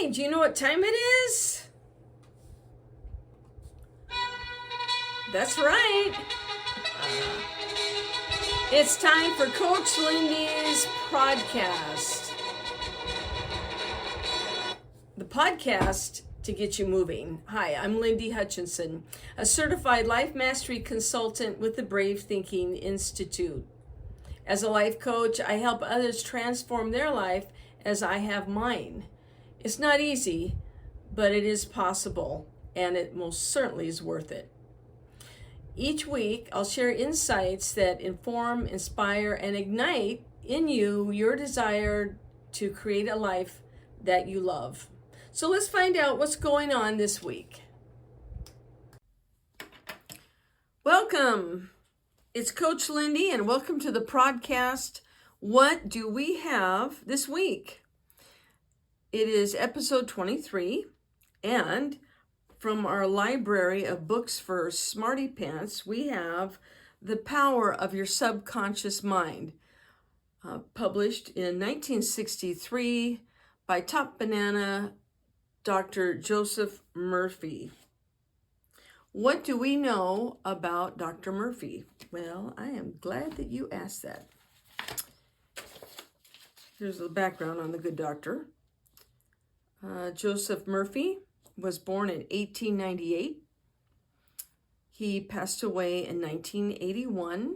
Hey, do you know what time it is? That's right. It's time for Coach Lindy's podcast. The podcast to get you moving. Hi, I'm Lindy Hutchinson, a certified life mastery consultant with the Brave Thinking Institute. As a life coach, I help others transform their life as I have mine. It's not easy, but it is possible, and it most certainly is worth it. Each week, I'll share insights that inform, inspire, and ignite in you your desire to create a life that you love. So let's find out what's going on this week. Welcome. It's Coach Lindy, and welcome to the podcast. What do we have this week? It is episode 23, and from our library of books for Smarty Pants, we have The Power of Your Subconscious Mind, published in 1963 by Top Banana Dr. Joseph Murphy. What do we know about Dr. Murphy? Well, I am glad that you asked that. Here's the background on the good doctor. Joseph Murphy was born in 1898. He passed away in 1981.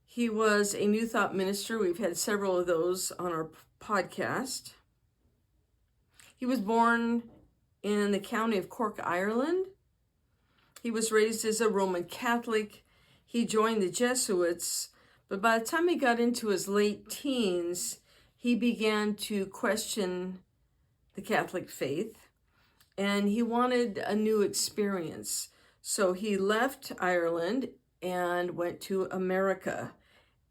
He was a New Thought minister. We've had several of those on our podcast. He was born in the county of Cork, Ireland. He was raised as a Roman Catholic. He joined the Jesuits, but by the time he got into his late teens, he began to question the Catholic faith, and he wanted a new experience. So he left Ireland and went to America,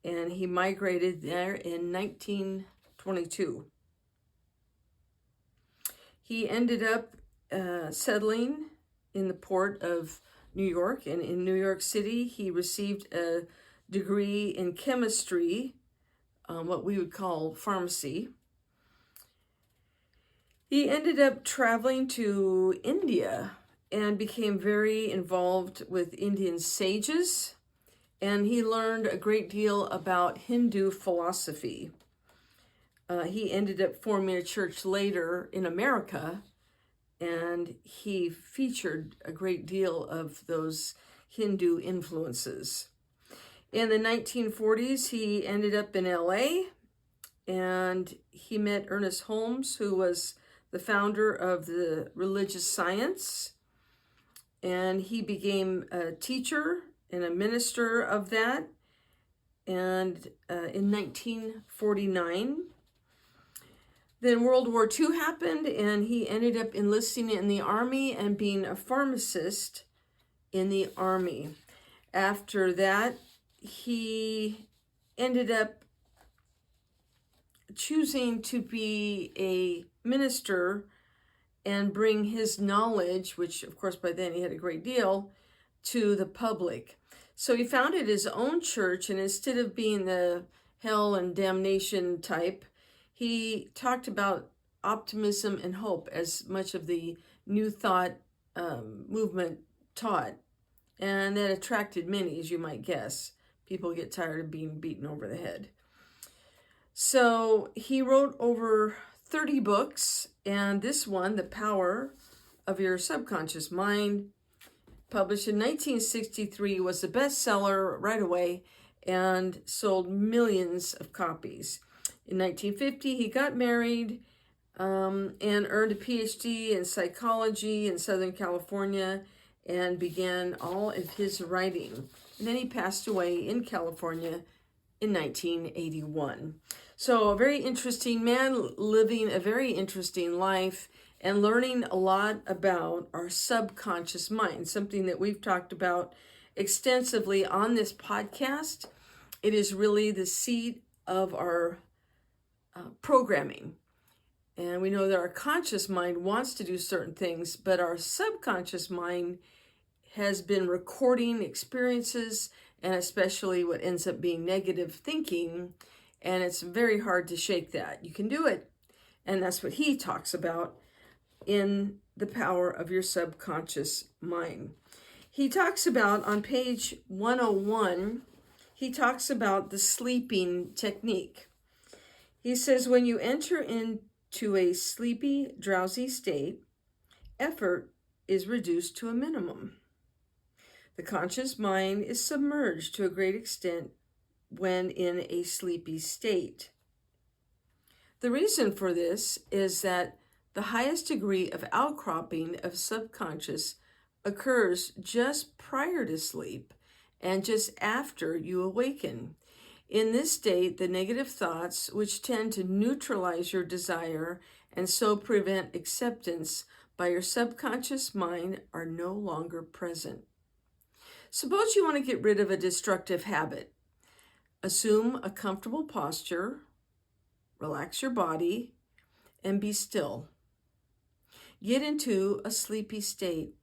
and he migrated there in 1922. He ended up settling in the port of New York, and in New York City, he received a degree in chemistry, what we would call pharmacy. He ended up traveling to India and became very involved with Indian sages, and he learned a great deal about Hindu philosophy. He ended up forming a church later in America, and he featured a great deal of those Hindu influences. In the 1940s, he ended up in LA, and he met Ernest Holmes, who was the founder of the religious science, and he became a teacher and a minister of that. And in 1949, then World War II happened, and he ended up enlisting in the Army and being a pharmacist in the Army. After that, he ended up choosing to be a minister and bring his knowledge, which of course by then he had a great deal, to the public. So he founded his own church, and instead of being the hell and damnation type, he talked about optimism and hope as much of the New Thought movement taught. And that attracted many, as you might guess. People get tired of being beaten over the head. So he wrote over 30 books, and this one, The Power of Your Subconscious Mind, published in 1963, was a bestseller right away and sold millions of copies. In 1950, he got married and earned a PhD in psychology in Southern California and began all of his writing. And then he passed away in California in 1981. So a very interesting man living a very interesting life and learning a lot about our subconscious mind, something that we've talked about extensively on this podcast. It is really the seat of our programming. And we know that our conscious mind wants to do certain things, but our subconscious mind has been recording experiences, and especially what ends up being negative thinking, and it's very hard to shake that. You can do it, And that's what he talks about in The Power of Your Subconscious Mind. He talks about on page 101, he talks about the sleeping technique. He says, when you enter into a sleepy, drowsy state, effort is reduced to a minimum. The conscious mind is submerged to a great extent when in a sleepy state. The reason for this is that the highest degree of outcropping of subconscious occurs just prior to sleep and just after you awaken. In this state, the negative thoughts, which tend to neutralize your desire and so prevent acceptance by your subconscious mind, are no longer present. Suppose you want to get rid of a destructive habit. Assume a comfortable posture, relax your body, and be still. Get into a sleepy state.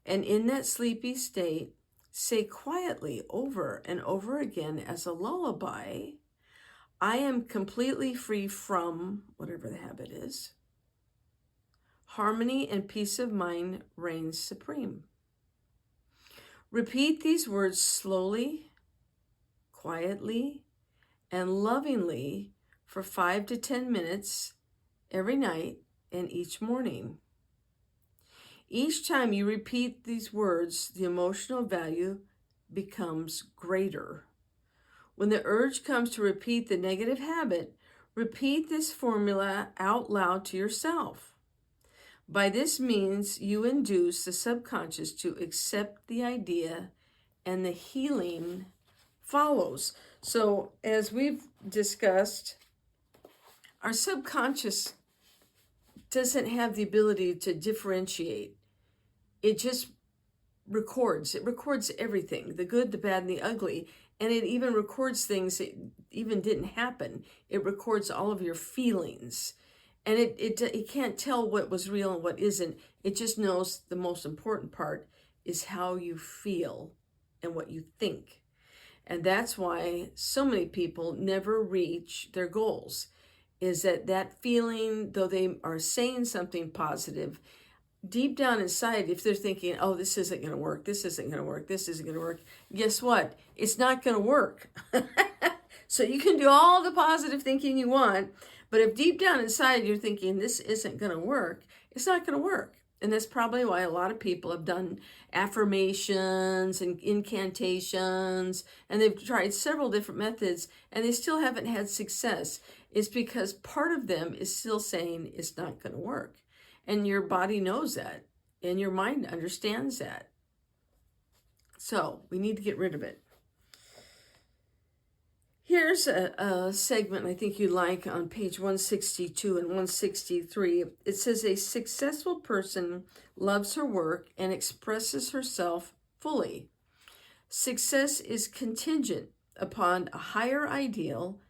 And in that sleepy state, say quietly over and over again as a lullaby, I am completely free from whatever the habit is. Harmony and peace of mind reigns supreme. Repeat these words slowly, quietly, and lovingly for 5 to 10 minutes every night and each morning. Each time you repeat these words, the emotional value becomes greater. When the urge comes to repeat the negative habit, repeat this formula out loud to yourself. By this means, you induce the subconscious to accept the idea, and the healing follows. So, as we've discussed, our subconscious doesn't have the ability to differentiate. It just records. It records everything, the good, the bad, and the ugly. And it even records things that even didn't happen. It records all of your feelings. And it can't tell what was real and what isn't. It just knows the most important part is how you feel and what you think. And that's why so many people never reach their goals, is that feeling, though they are saying something positive, deep down inside, if they're thinking, oh, this isn't going to work, this isn't going to work, this isn't going to work, guess what? It's not going to work. So you can do all the positive thinking you want, but if deep down inside you're thinking this isn't going to work, it's not going to work. And that's probably why a lot of people have done affirmations and incantations, and they've tried several different methods, and they still haven't had success. It's because part of them is still saying it's not going to work. And your body knows that, and your mind understands that. So we need to get rid of it. Here's a segment I think you like on page 162 and 163. It says, a successful person loves her work and expresses herself fully. Success is contingent upon a higher ideal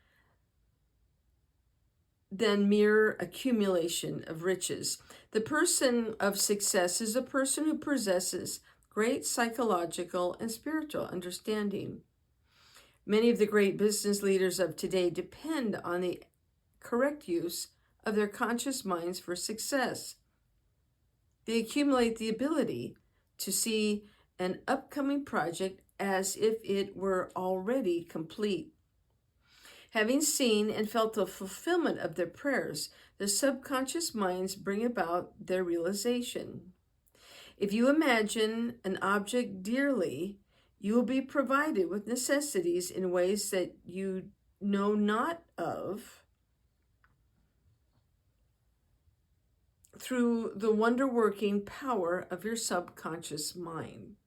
than mere accumulation of riches. The person of success is a person who possesses great psychological and spiritual understanding. Many of the great business leaders of today depend on the correct use of their conscious minds for success. They accumulate the ability to see an upcoming project as if it were already complete. Having seen and felt the fulfillment of their prayers, their subconscious minds bring about their realization. If you imagine an object dearly, you will be provided with necessities in ways that you know not of through the wonder-working power of your subconscious mind.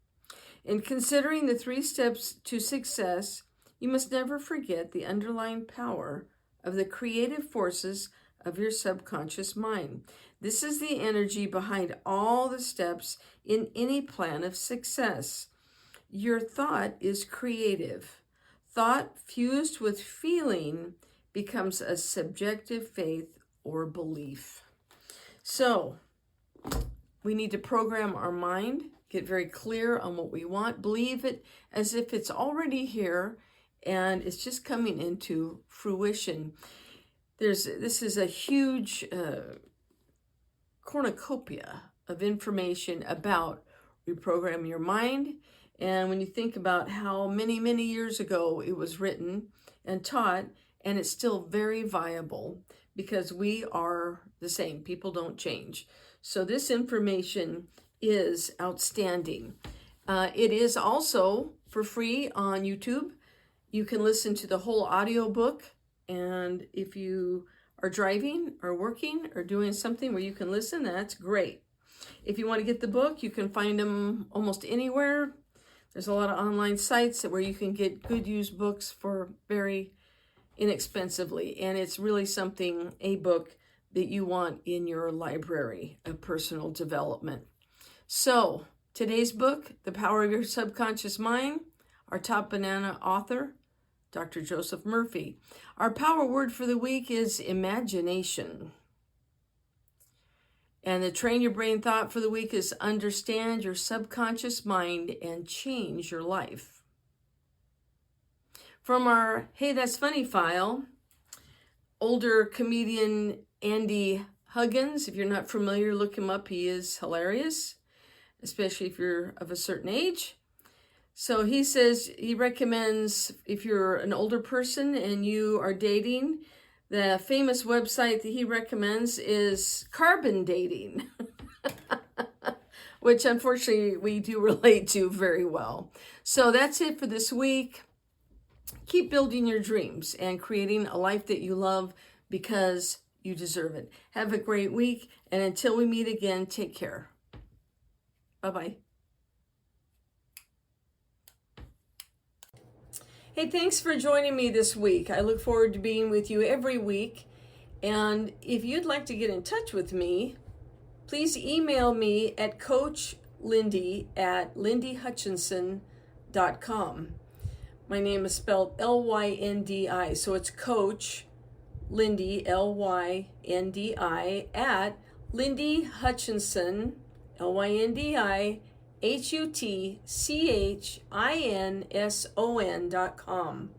In considering the 3 steps to success, you must never forget the underlying power of the creative forces of your subconscious mind. This is the energy behind all the steps in any plan of success. Your thought is creative. Thought fused with feeling becomes a subjective faith or belief. So, we need to program our mind, get very clear on what we want, believe it as if it's already here and it's just coming into fruition. This is a huge cornucopia of information about reprogramming your mind. And when you think about how many years ago it was written and taught, and it's still very viable because we are the same. People don't change. So this information is outstanding. It is also for free on YouTube. You can listen to the whole audiobook, and if you are driving or working or doing something where you can listen, that's great. If you want to get the book, you can find them almost anywhere. There's a lot of online sites where you can get good used books for very inexpensively, and it's really something, a book that you want in your library of personal development. So today's book, The Power of Your Subconscious Mind, our top banana author, Dr. Joseph Murphy. Our power word for the week is imagination. And the train your brain thought for the week is understand your subconscious mind and change your life. From our Hey That's Funny file, older comedian Andy Huggins, if you're not familiar, look him up. He is hilarious, especially if you're of a certain age. So he says he recommends, if you're an older person and you are dating, the famous website that he recommends is Carbon Dating, which unfortunately we do relate to very well. So that's it for this week. Keep building your dreams and creating a life that you love because you deserve it. Have a great week, and until we meet again, take care. Bye-bye. Hey, thanks for joining me this week. I look forward to being with you every week. And if you'd like to get in touch with me, please email me at coachlindy@lindyhutchinson.com. My name is spelled L-Y-N-D-I, so it's Coach Lindy, L-Y-N-D-I, at Lindy Hutchinson, LYNDIHUTCHINSON.com.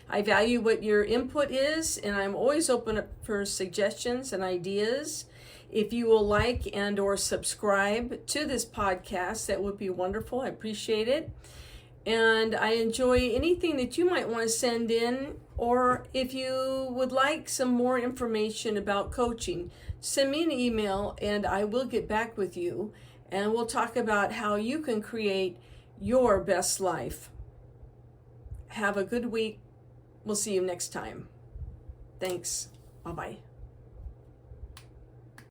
I value what your input is, and I'm always open for suggestions and ideas. If you will like and or subscribe to this podcast, that would be wonderful. I appreciate it. And I enjoy anything that you might want to send in, or if you would like some more information about coaching, send me an email and I will get back with you, and we'll talk about how you can create your best life. Have a good week. We'll see you next time. Thanks. Bye-bye.